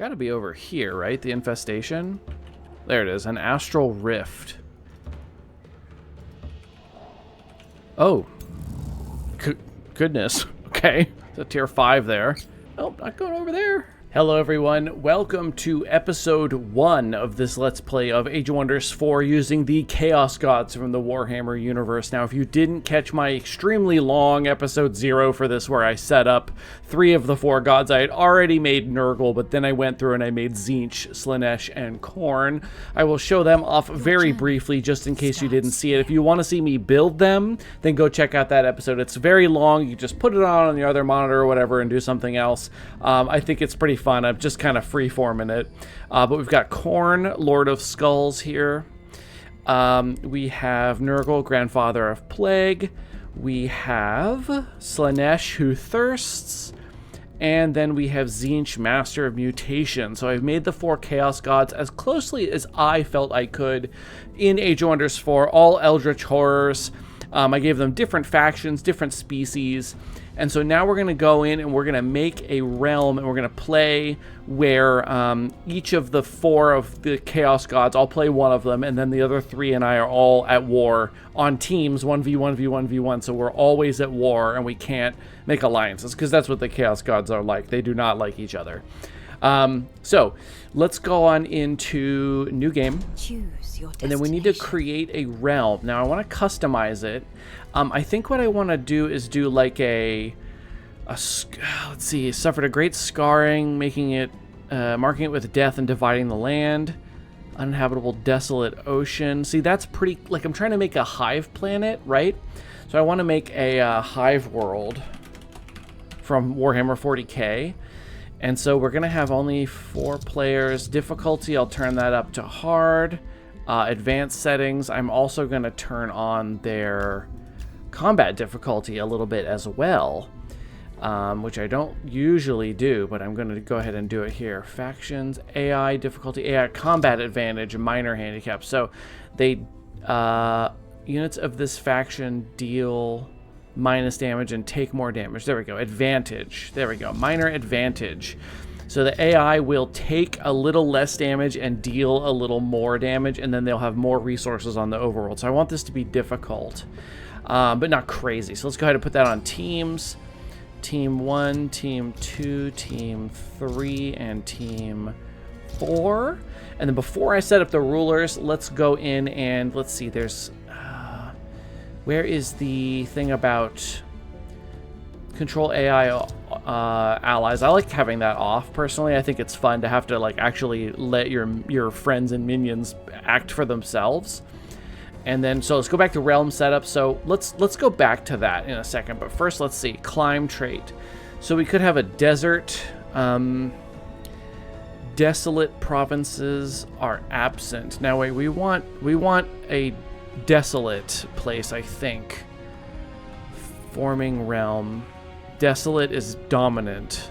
got to be over here, right? The infestation. There it is, an astral rift. Oh. Goodness. Okay. It's a tier 5 there. Oh, not going over there. Hello everyone, welcome to episode 1 of this Let's Play of Age of Wonders 4 using the Chaos Gods from the Warhammer universe. Now if you didn't catch my extremely long episode 0 for this where I set up 3 of the 4 gods, I had already made Nurgle, but then I went through and I made Tzeentch, Slaanesh, and Khorne. I will show them off very briefly just in case you didn't see it. If you want to see me build them, then go check out that episode. It's very long, you just put it on your other monitor or whatever and do something else. I think it's pretty fun. I'm just kind of free-forming it. But we've got Khorne, Lord of Skulls here. We have Nurgle, Grandfather of Plague. We have Slaanesh, who thirsts. And then we have Tzeentch, Master of Mutation. So I've made the 4 Chaos Gods as closely as I felt I could in Age of Wonders 4. All Eldritch Horrors. I gave them different factions, different species. And so now we're going to go in and we're going to make a realm and we're going to play where each of the 4 of the Chaos Gods, I'll play one of them, and then the other 3 and I are all at war on teams, 1v1, v1, v1. So we're always at war and we can't make alliances because that's what the Chaos Gods are like. They do not like each other. So let's go on into new game. Choose your destination. And then we need to create a realm. Now I want to customize it. I think what I want to do is do like let's see, suffered a great scarring, making it, marking it with death and dividing the land. Uninhabitable, desolate ocean. See, that's pretty, like I'm trying to make a hive planet, right? So I want to make a hive world from Warhammer 40k. And so we're going to have only 4 players. Difficulty, I'll turn that up to hard. Advanced settings, I'm also going to turn on their combat difficulty a little bit as well, which I don't usually do, but I'm going to go ahead and do it here. Factions, AI difficulty, AI combat advantage, minor handicap. So they units of this faction deal minus damage and take more damage. There we go. Advantage. There we go. Minor advantage. So the AI will take a little less damage and deal a little more damage, and then they'll have more resources on the overworld. So I want this to be difficult, but not crazy. So let's go ahead and put that on teams. Team 1, Team 2, Team 3, and Team 4. And then before I set up the rulers, let's go in and let's see. There's... where is the thing about control AI allies? I like having that off personally. I think it's fun to have to like actually let your friends and minions act for themselves. And then so let's go back to realm setup. So let's go back to that in a second. But first, let's see, climb trait. So we could have a desert. Desolate provinces are absent. Now wait, we want a desolate place, I think. Forming realm. Desolate is dominant.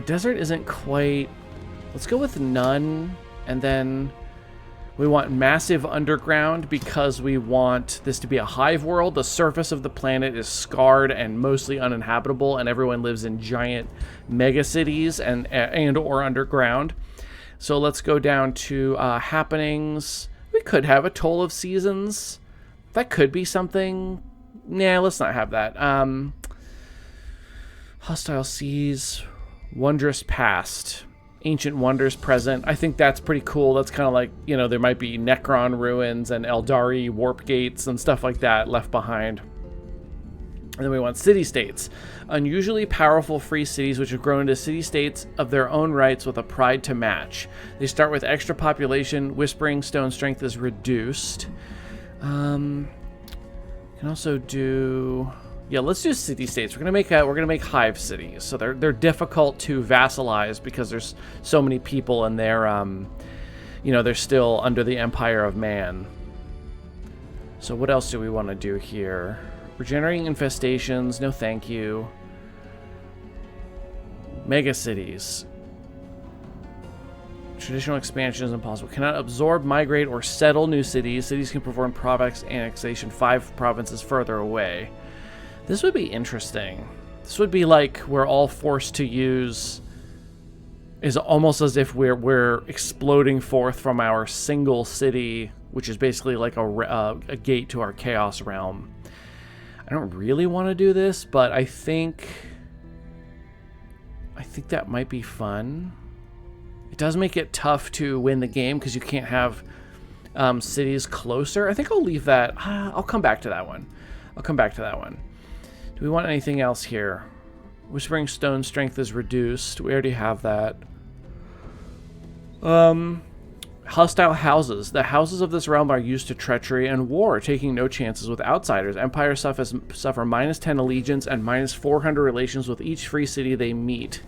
Desert isn't quite... Let's go with none. And then we want massive underground because we want this to be a hive world. The surface of the planet is scarred and mostly uninhabitable, and everyone lives in giant mega cities and or underground. So let's go down to happenings. We could have a Toll of Seasons. That could be something. Nah, let's not have that. Hostile Seas. Wondrous Past. Ancient Wonders Present. I think that's pretty cool. That's kind of like, you know, there might be Necron ruins and Eldari warp gates and stuff like that left behind. And then we want city-states. Unusually powerful free cities which have grown into city-states of their own rights with a pride to match. They start with extra population. Whispering Stone strength is reduced. Can also do... Yeah, let's do city-states. We're gonna make hive cities. So they're difficult to vassalize because there's so many people and they're you know, they're still under the empire of man. So what else do we want to do here? Regenerating infestations, no thank you. Mega cities. Traditional expansion is impossible. Cannot absorb, migrate, or settle new cities. Cities can perform province annexation 5 provinces further away. This would be interesting. This would be like we're all forced to use is almost as if we're exploding forth from our single city, which is basically like a gate to our chaos realm. I don't really want to do this, but I think that might be fun. It does make it tough to win the game because you can't have cities closer. I think I'll leave that. I'll come back to that one. Do we want anything else here? Whispering Stone strength is reduced. We already have that. Hostile houses. The houses of this realm are used to treachery and war, taking no chances with outsiders. Empires suffer -10 allegiance and -400 relations with each free city they meet.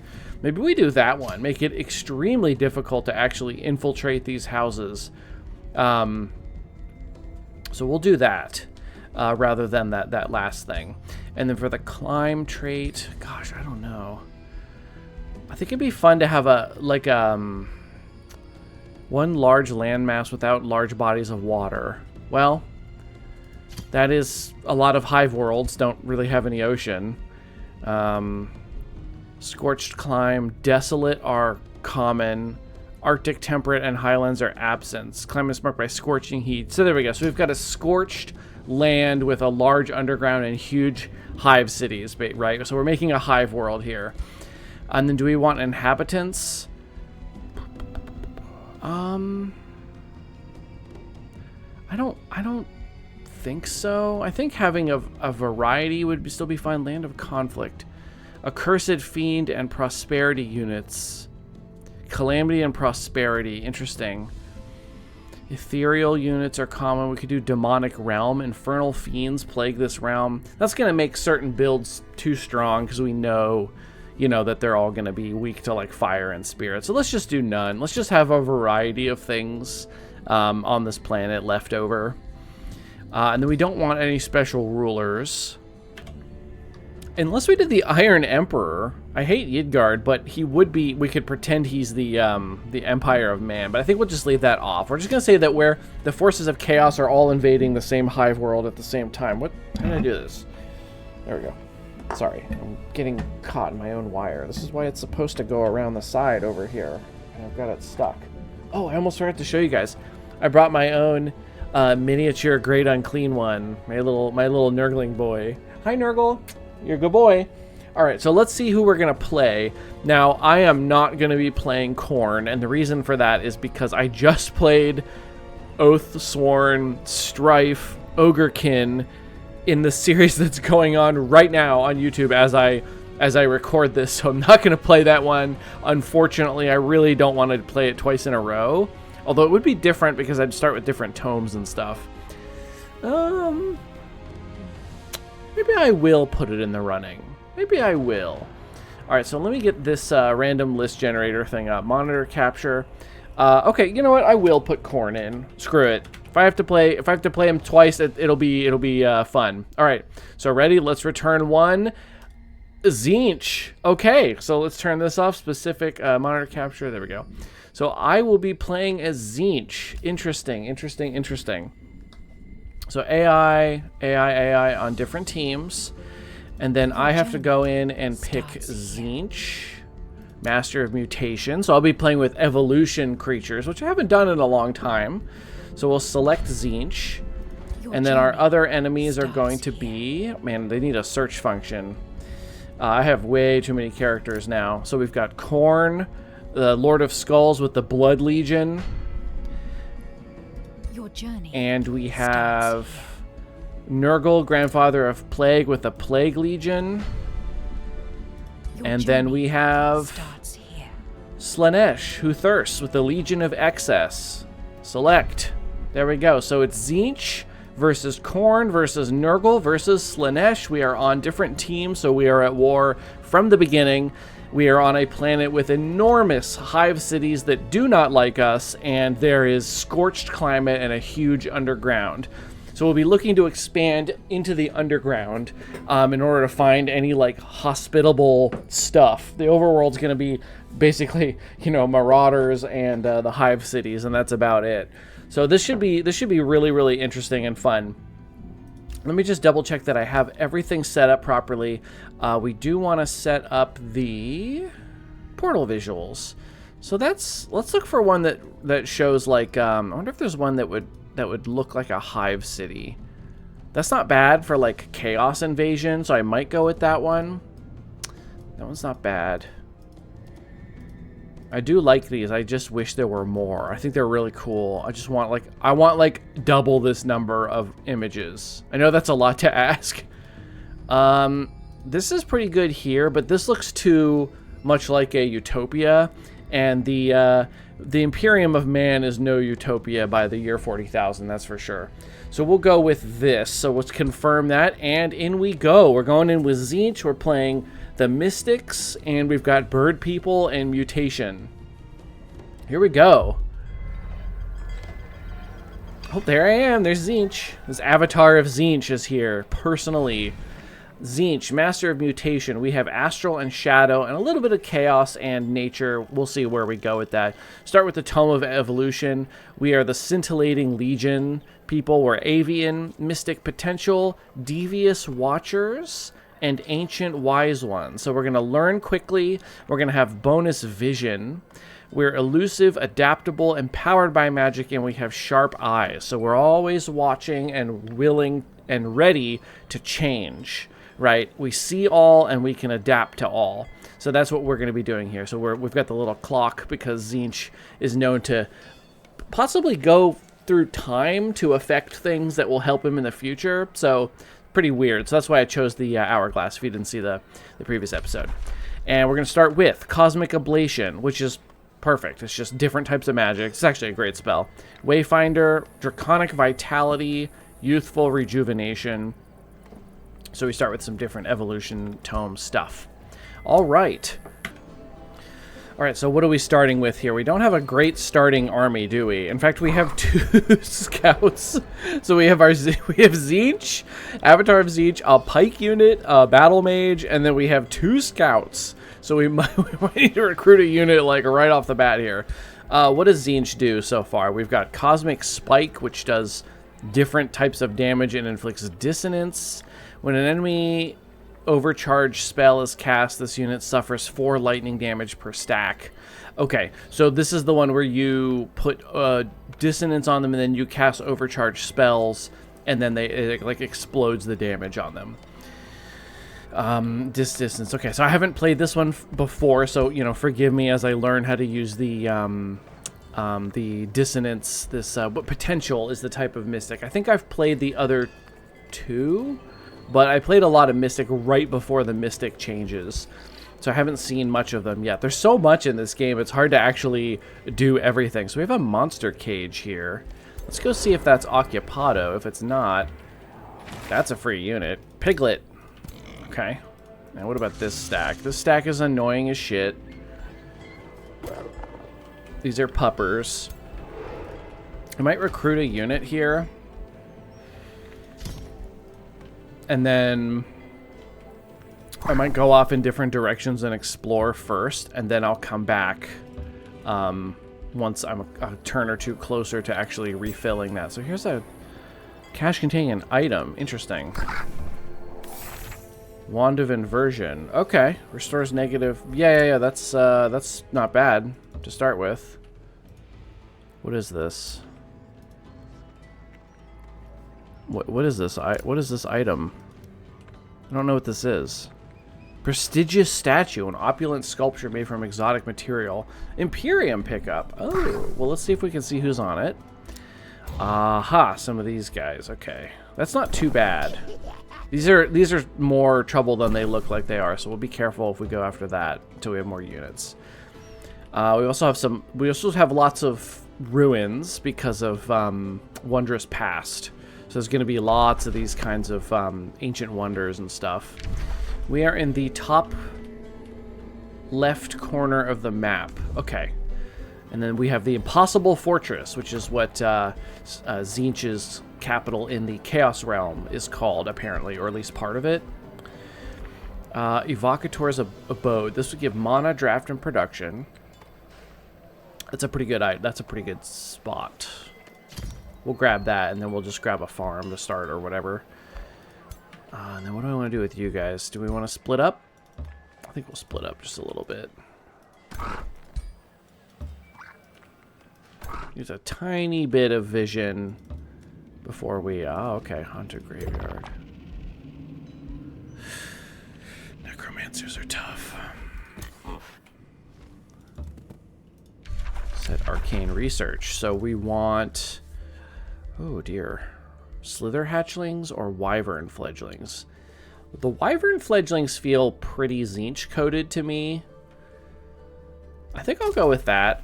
Maybe we do that one. Make it extremely difficult to actually infiltrate these houses. So we'll do that rather than that last thing. And then for the climb trait, gosh, I don't know. I think it'd be fun to have one large landmass without large bodies of water. Well, that is a lot of hive worlds don't really have any ocean. Scorched climb, desolate are common. Arctic, temperate, and highlands are absent. Climate is marked by scorching heat. So there we go. So we've got a scorched land with a large underground and huge hive cities, right? So we're making a hive world here. And then do we want inhabitants? I don't think so. I think having a variety would still be fine. Land of conflict. Accursed fiend and prosperity units. Calamity and prosperity. Interesting. Ethereal units are common. We could do demonic realm. Infernal fiends plague this realm. That's going to make certain builds too strong because we know, that they're all going to be weak to like fire and spirit. So let's just do none. Let's just have a variety of things on this planet left over. And then we don't want any special rulers. Unless we did the Iron Emperor. I hate Yidgard, but he would be... We could pretend he's the Empire of Man. But I think we'll just leave that off. We're just going to say that where the forces of chaos are all invading the same hive world at the same time. How did I do this? There we go. Sorry. I'm getting caught in my own wire. This is why it's supposed to go around the side over here. And I've got it stuck. Oh, I almost forgot to show you guys. I brought my own miniature Great Unclean One. My little Nurgling boy. Hi, Nurgle. You're a good boy. All right, so let's see who we're going to play. Now, I am not going to be playing Khorne, and the reason for that is because I just played Oathsworn, Strife, Ogrekin in the series that's going on right now on YouTube as I record this, so I'm not going to play that one. Unfortunately, I really don't want to play it twice in a row, although it would be different because I'd start with different tomes and stuff. Maybe I will put it in the running. Maybe I will. All right, so let me get this random list generator thing up. Monitor capture. Okay, you know what? I will put Khorne in. Screw it. If I have to play him twice, it'll be fun. All right, so ready? Let's return one. Tzeentch. Okay, so let's turn this off. Specific monitor capture. There we go. So I will be playing as Tzeentch. Interesting. So AI on different teams. And then I have to go in and pick Tzeentch, Master of Mutation. So I'll be playing with evolution creatures, which I haven't done in a long time. So we'll select Tzeentch. And then our other enemies are going to be... Man, they need a search function. I have way too many characters now. So we've got Khorne, the Lord of Skulls with the Blood Legion. And we have Nurgle, Grandfather of Plague with the Plague Legion. And then we have Slaanesh, who thirsts with the Legion of Excess. Select. There we go. So it's Tzeentch versus Khorne versus Nurgle versus Slaanesh. We are on different teams, so we are at war from the beginning. We are on a planet with enormous hive cities that do not like us, and there is scorched climate and a huge underground. So we'll be looking to expand into the underground in order to find any like hospitable stuff. The overworld's going to be basically, marauders and the hive cities, and that's about it. So this should be really, really interesting and fun. Let me just double check that I have everything set up properly. We do want to set up the portal visuals. So let's look for one that shows like I wonder if there's one that would look like a hive city. That's not bad for like chaos invasion, so I might go with that one. That one's not bad. I do like these. I just wish there were more. I think they're really cool. I want like double this number of images. I know that's a lot to ask. This is pretty good here, but this looks too much like a utopia, and the Imperium of Man is no utopia by the year 40,000, that's for sure. So we'll go with this. So let's confirm that, and in we go. We're going in with Tzeentch. We're playing the Mystics, and we've got Bird People and Mutation. Here we go. Oh, there I am. There's Tzeentch. This avatar of Tzeentch is here, personally. Tzeentch, Master of Mutation. We have Astral and Shadow, and a little bit of Chaos and Nature. We'll see where we go with that. Start with the Tome of Evolution. We are the Scintillating Legion people. We're Avian, Mystic Potential, Devious Watchers, and Ancient Wise Ones. So we're going to learn quickly. We're going to have bonus vision. We're elusive, adaptable, empowered by magic, and we have sharp eyes. So we're always watching and willing and ready to change, right? We see all and we can adapt to all. So that's what we're going to be doing here. So we've got the little clock because Tzeentch is known to possibly go through time to affect things that will help him in the future. So pretty weird. So that's why I chose the hourglass if you didn't see the previous episode. And we're going to start with Cosmic Ablation, which is perfect. It's just different types of magic. It's actually a great spell. Wayfinder, Draconic Vitality, Youthful Rejuvenation. So we start with some different evolution tome stuff. All right. All right, so what are we starting with here? We don't have a great starting army, do we? In fact, we have 2 scouts. So we have Tzeentch, Avatar of Tzeentch, a pike unit, a battle mage, and then we have 2 scouts. So we might need to recruit a unit like right off the bat here. What does Tzeentch do so far? We've got Cosmic Spike, which does different types of damage and inflicts dissonance. When an enemy overcharged spell is cast, this unit suffers 4 lightning damage per stack. Okay, so this is the one where you put dissonance on them and then you cast overcharged spells and then it like explodes the damage on them. Distance. Okay, so I haven't played this one before, so you know, forgive me as I learn how to use the dissonance. This what potential is the type of mystic. I think I've played the other 2, but I played a lot of mystic right before the mystic changes, so I haven't seen much of them yet. There's so much in this game, it's hard to actually do everything. So we have a monster cage here. Let's go see if that's Occupado. If it's not, that's a free unit. Piglet. Okay. And what about this stack? This stack is annoying as shit. These are puppers. I might recruit a unit here. And then I might go off in different directions and explore first, and then I'll come back once I'm a turn or 2 closer to actually refilling that. So here's a cache containing an item. Interesting. Wand of Inversion. Okay. Restores negative. Yeah. That's not bad to start with. What is this? What is this? What is this item? I don't know what this is. Prestigious statue, an opulent sculpture made from exotic material. Imperium pickup. Oh, well, let's see if we can see who's on it. Aha, some of these guys. Okay, that's not too bad. These are more trouble than they look like they are, so we'll be careful if we go after that until we have more units. We also have lots of ruins because of Wondrous Past. So there's going to be lots of these kinds of ancient wonders and stuff. We are in the top left corner of the map. Okay. And then we have the Impossible Fortress, which is what Tzeentch's capital in the Chaos Realm is called, apparently, or at least part of it. Evocator's Abode. This would give mana, draft, and production. That's a pretty good spot. We'll grab that, and then we'll just grab a farm to start or whatever. And then what do I want to do with you guys? Do we want to split up? I think we'll split up just a little bit. use a tiny bit of vision before we... Oh, okay. Haunted Graveyard. Necromancers are tough. Set Arcane Research. So we want... Oh, dear. Slither Hatchlings or Wyvern Fledglings? The Wyvern Fledglings feel pretty Tzeentch-coded to me. I think I'll go with that.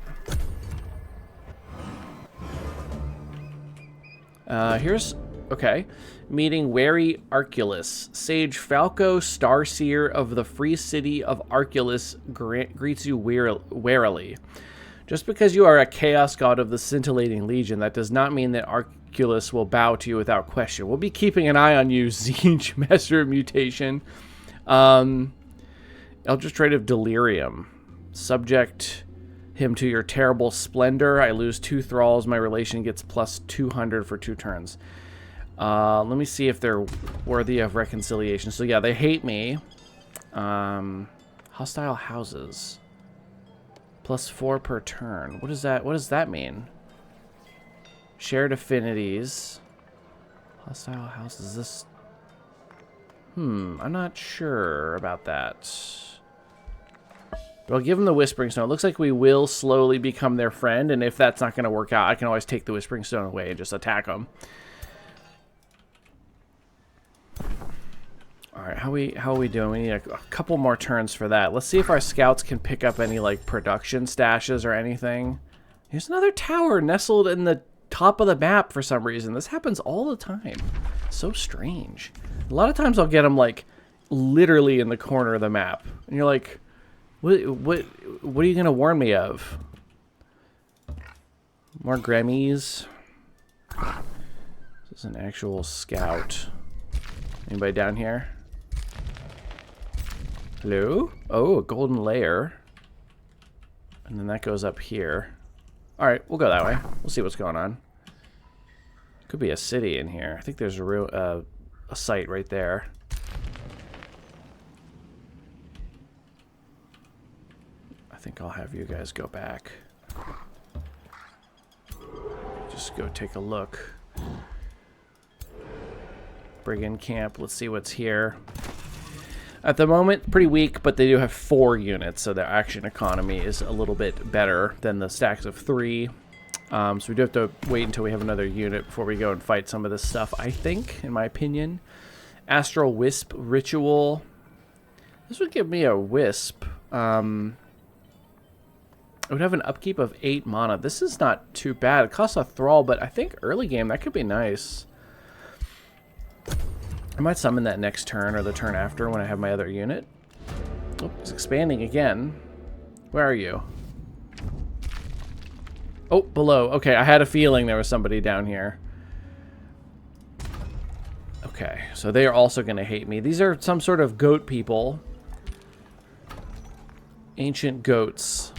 Here's... Okay. Meeting Wary Arculus. Sage Falco, Starseer of the Free City of Arculus greets you warily. Just because you are a Chaos God of the Scintillating Legion, that does not mean that Arculus will bow to you without question. We'll be keeping an eye on you, Tzeentch Master of Mutation. Eldritch Trait of Delirium. Subject him to your terrible splendor. I lose 2 thralls. My relation gets plus 200 for 2 turns. Let me see if they're worthy of reconciliation. So yeah, they hate me. Hostile houses. Plus 4 per turn. What is that? What does that mean? Shared affinities. Hostile houses. This... I'm not sure about that. But I'll give them the Whispering Stone. It looks like we will slowly become their friend, and if that's not going to work out, I can always take the Whispering Stone away and just attack them. Alright, how are we doing? We need a couple more turns for that. Let's see if our scouts can pick up any, like, production stashes or anything. Here's another tower nestled in the top of the map for some reason. This happens all the time. So strange. A lot of times I'll get them, like, literally in the corner of the map. And you're like, what are you going to warn me of? More Gremmies. This is an actual scout. Anybody down here? Hello? Oh, a golden layer. And then that goes up here. Alright, we'll go that way. We'll see what's going on. Could be a city in here. I think there's a real a site right there. I think I'll have you guys go back. Just go take a look. Brigand camp. Let's see what's here. At the moment, pretty weak, but they do have 4 units, so their action economy is a little bit better than the stacks of 3. So we do have to wait until we have another unit before we go and fight some of this stuff, I think, in my opinion. Astral Wisp Ritual. This would give me a Wisp. It would have an upkeep of 8 mana. This is not too bad. It costs a Thrall, but I think early game, that could be nice. I might summon that next turn or the turn after when I have my other unit. Oh, it's expanding again. Where are you? Oh, below. Okay, I had a feeling there was somebody down here. Okay, so they are also going to hate me. These are some sort of goat people. Ancient goats.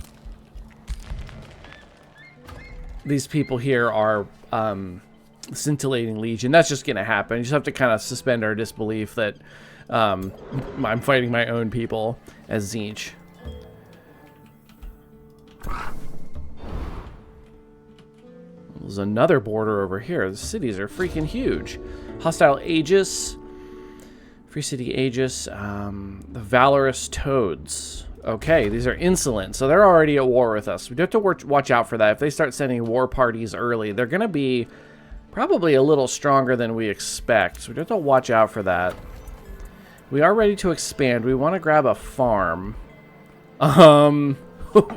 These people here are... Scintillating Legion. That's just gonna happen. You just have to kind of suspend our disbelief that I'm fighting my own people as Tzeentch. There's another border over here. The cities are freaking huge. Hostile Aegis. Free City Aegis. The Valorous Toads. Okay, these are insolent, so they're already at war with us. We do have to watch out for that. If they start sending war parties early, they're gonna be probably a little stronger than we expect, so we have to watch out for that. We are ready to expand. We want to grab a farm.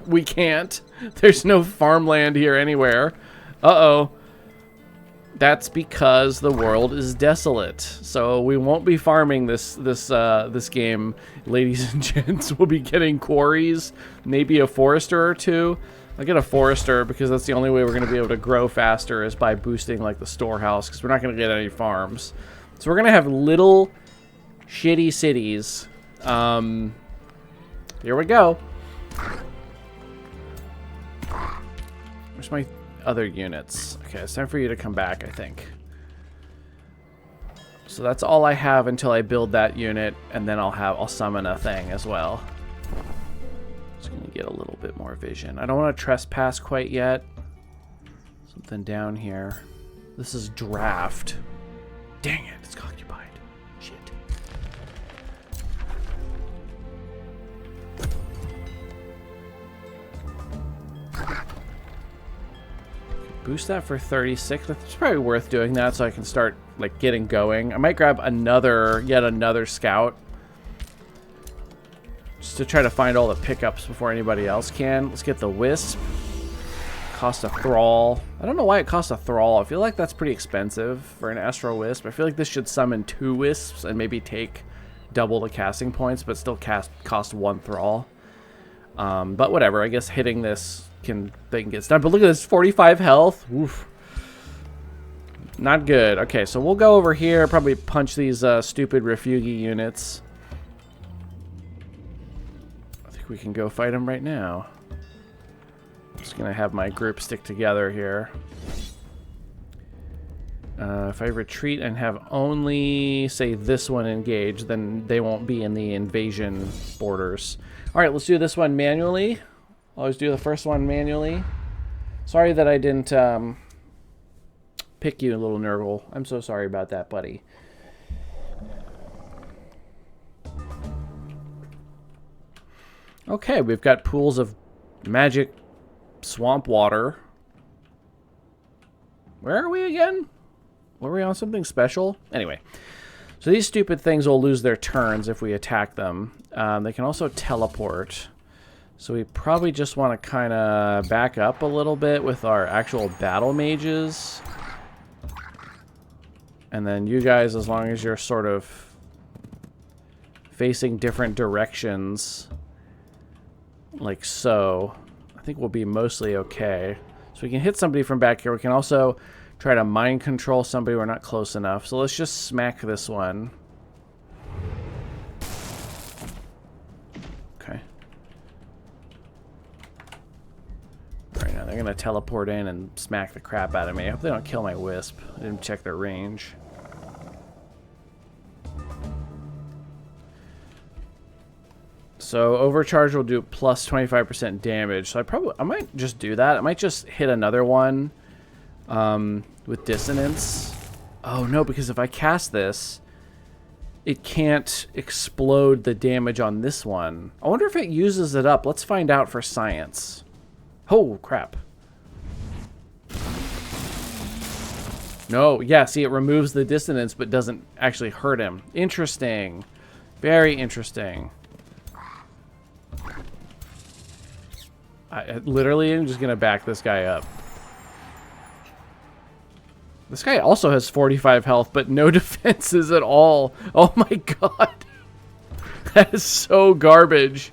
We can't. There's no farmland here anywhere. Uh-oh. That's because the world is desolate. So we won't be farming this game, ladies and gents. We'll be getting quarries, maybe a forester or 2. I'll get a forester because that's the only way we're going to be able to grow faster is by boosting like the storehouse, because we're not going to get any farms. So we're going to have little shitty cities. Here we go. Where's my other units? Okay, it's time for you to come back, I think. So that's all I have until I build that unit, and then I'll summon a thing as well. Just gonna get a little bit more vision. I don't want to trespass quite yet. Something down here. This is draft. Dang it, it's occupied. Shit. Boost that for 36. It's probably worth doing that so I can start like getting going. I might grab yet another scout. Just to try to find all the pickups before anybody else can. Let's get the Wisp. Cost a Thrall. I don't know why it costs a Thrall. I feel like that's pretty expensive for an Astro Wisp. I feel like this should summon 2 Wisps and maybe take double the casting points, but still cost 1 Thrall. But whatever. I guess hitting this they can get done. But look at this, 45 health. Oof. Not good. Okay, so we'll go over here. Probably punch these stupid Refugi units. I think we can go fight them right now. Just gonna have my group stick together here. If I retreat and have only, say, this one engaged, then they won't be in the invasion borders. All right, let's do this one manually. Always do the first one manually. Sorry that I didn't pick you, little Nurgle. I'm so sorry about that, buddy. Okay, we've got pools of magic swamp water. Where are we again? Were we on something special? Anyway, so these stupid things will lose their turns if we attack them. They can also teleport. So we probably just want to kind of back up a little bit with our actual battle mages. And then you guys, as long as you're sort of facing different directions, like so, I think we'll be mostly okay. So we can hit somebody from back here. We can also try to mind control somebody we're not close enough. So let's just smack this one. Okay. Right now they're going to teleport in and smack the crap out of me. I hope they don't kill my Wisp. I didn't check their range. So overcharge will do plus 25% damage. So I might just do that. I might just hit another one with dissonance. Oh no, because if I cast this, it can't explode the damage on this one. I wonder if it uses it up. Let's find out for science. Oh crap. No, yeah, see, it removes the dissonance but doesn't actually hurt him. Interesting. Very interesting. I literally am just going to back this guy up. This guy also has 45 health, but no defenses at all. Oh my god. That is so garbage.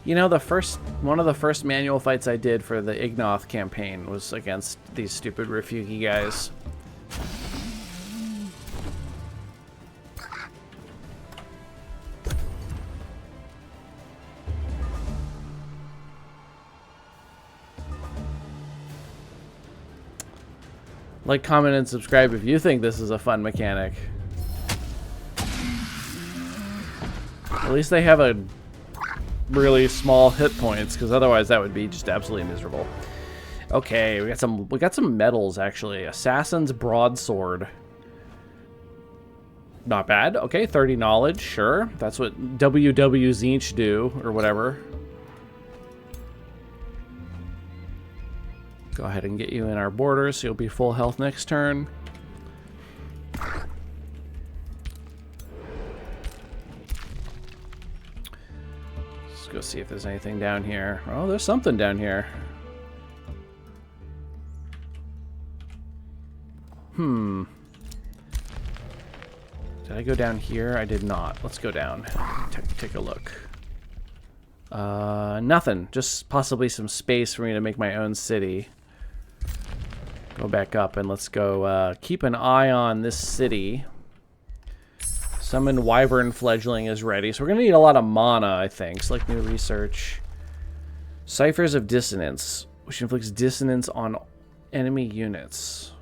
You know, one of the first manual fights I did for the Ignoth campaign was against these stupid Refugi guys. Like, comment, and subscribe if you think this is a fun mechanic. At least they have a really small hit points, because otherwise that would be just absolutely miserable. Okay, we got some medals actually. Assassin's Broadsword. Not bad. Okay, 30 knowledge, sure. That's what WW Zinch do, or whatever. Go ahead and get you in our borders so you'll be full health next turn. Let's go see if there's anything down here. Oh, there's something down here. Did I go down here? I did not. Let's go down. Take a look. Nothing. Just possibly some space for me to make my own city. Go back up and let's go keep an eye on this city. Summon Wyvern Fledgling is ready. So we're going to need a lot of mana, I think. Select new research. Ciphers of Dissonance, which inflicts dissonance on enemy units.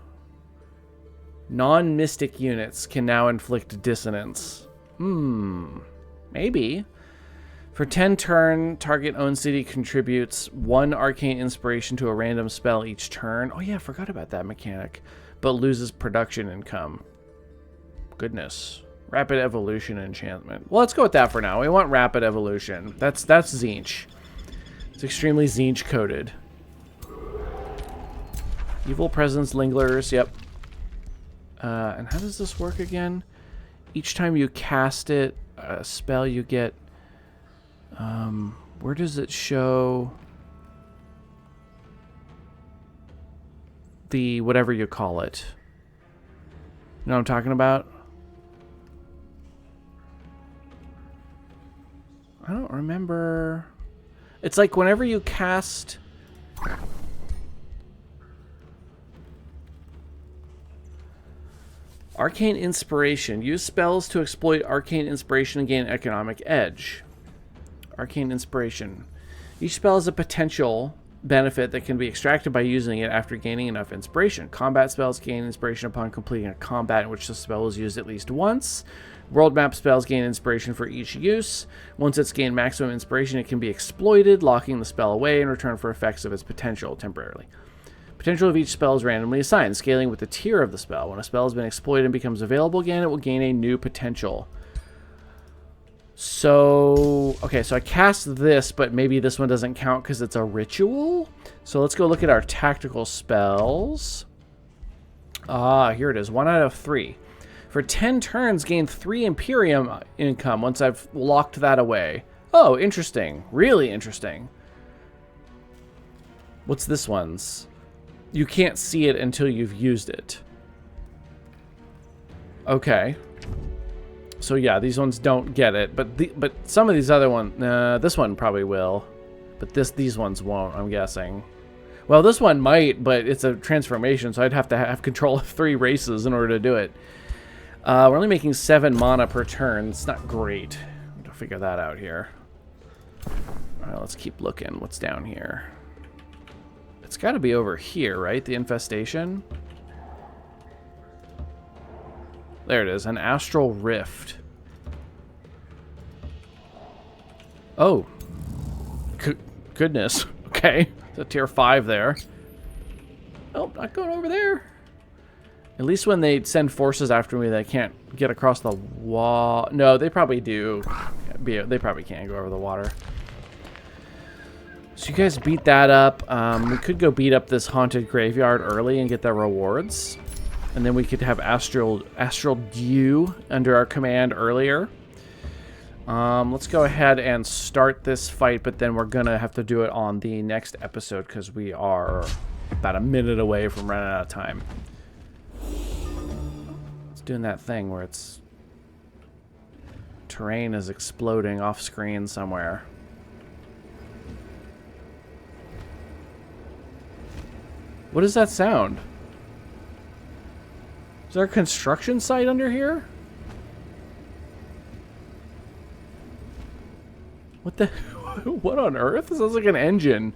Non-mystic units can now inflict dissonance. Maybe. For 10 turn, target own city contributes 1 arcane inspiration to a random spell each turn. Oh yeah, I forgot about that mechanic. But loses production income. Goodness. Rapid evolution enchantment. Well, let's go with that for now. We want rapid evolution. That's Tzeentch. It's extremely Tzeentch coded. Evil presence linglers. Yep. And how does this work again? Each time you cast it, a spell you get. Where does it show the whatever you call it? You know what I'm talking about? I don't remember. It's like whenever you cast... Arcane Inspiration. Use spells to exploit Arcane Inspiration and gain economic edge. Arcane Inspiration. Each spell has a potential benefit that can be extracted by using it after gaining enough inspiration. Combat spells gain inspiration upon completing a combat in which the spell is used at least once. World map spells gain inspiration for each use. Once it's gained maximum inspiration, it can be exploited, locking the spell away in return for effects of its potential temporarily. Potential of each spell is randomly assigned, scaling with the tier of the spell. When a spell has been exploited and becomes available again, it will gain a new potential. So, okay, so I cast this, but maybe this one doesn't count because it's a ritual. So let's go look at our tactical spells. Ah, here it is. 1 out of 3. For 10 turns, gain 3 Imperium income once I've locked that away. Oh, interesting. Really interesting. What's this one's? You can't see it until you've used it. Okay. So yeah, these ones don't get it, but some of these other ones, this one probably will, but these ones won't, I'm guessing. Well, this one might, but it's a transformation, so I'd have to have control of 3 races in order to do it. We're only making 7 mana per turn. It's not great. I'm gonna figure that out here. All right, let's keep looking. What's down here? It's got to be over here, right? The infestation. There it is, an astral rift. Oh. Goodness. Okay. It's a tier 5 there. Oh, not going over there. At least when they send forces after me, they can't get across the wall. No, they probably do. They probably can't go over the water. So you guys beat that up. We could go beat up this haunted graveyard early and get the rewards. And then we could have Astral Dew under our command earlier. Let's go ahead and start this fight, but then we're going to have to do it on the next episode because we are about a minute away from running out of time. It's doing that thing where it's... terrain is exploding off screen somewhere. What is that sound? Is there a construction site under here? What the... what on earth? This sounds like an engine.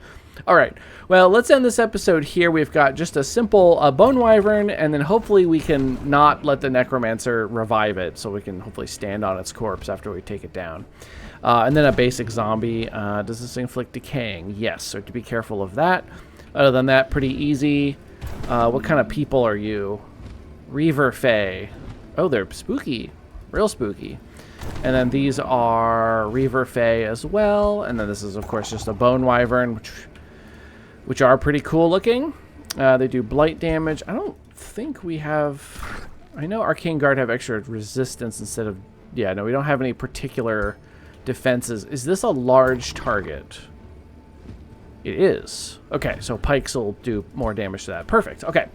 Alright, well, let's end this episode here. We've got just a simple bone wyvern, and then hopefully we can not let the necromancer revive it, so we can hopefully stand on its corpse after we take it down. And then a basic zombie. Does this inflict decaying? Yes, so to be careful of that. Other than that, pretty easy. What kind of people are you? Reaver Fae. Oh, they're spooky. Real spooky. And then these are Reaver Fae as well. And then this is, of course, just a Bone Wyvern, which are pretty cool looking. They do blight damage. I don't think we have... I know Arcane Guard have extra resistance instead of... Yeah, no, we don't have any particular defenses. Is this a large target? It is. Okay, so pikes will do more damage to that. Perfect. Okay,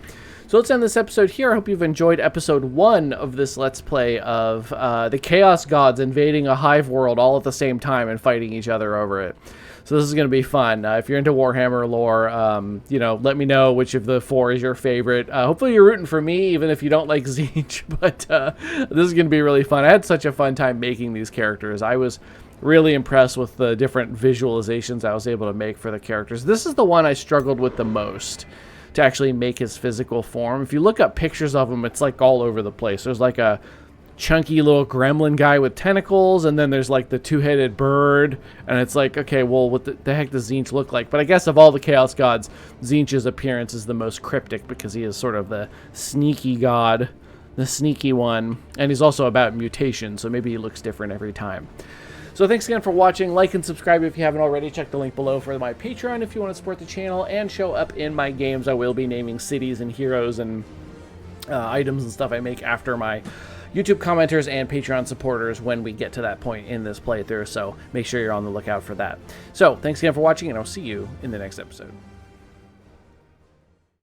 so let's end this episode here. I hope you've enjoyed episode 1 of this Let's Play of the Chaos Gods invading a hive world all at the same time and fighting each other over it. So this is going to be fun. If you're into Warhammer lore, you know, let me know which of the 4 is your favorite. Hopefully you're rooting for me, even if you don't like Tzeentch, but this is going to be really fun. I had such a fun time making these characters. I was really impressed with the different visualizations I was able to make for the characters. This is the one I struggled with the most. to actually make his physical form. If you look up pictures of him, it's like all over the place. There's like a chunky little gremlin guy with tentacles, and then there's like the two-headed bird, and it's like, okay, well, what the heck does Tzeentch look like? But I guess of all the Chaos Gods, Tzeentch's appearance is the most cryptic because he is sort of the sneaky god, the sneaky one, and he's also about mutation, so maybe he looks different every time. So thanks again for watching. Like and subscribe if you haven't already. Check the link below for my Patreon if you want to support the channel and show up in my games. I will be naming cities and heroes and items and stuff I make after my YouTube commenters and Patreon supporters when we get to that point in this playthrough, so make sure you're on the lookout for that. So, thanks again for watching, and I'll see you in the next episode.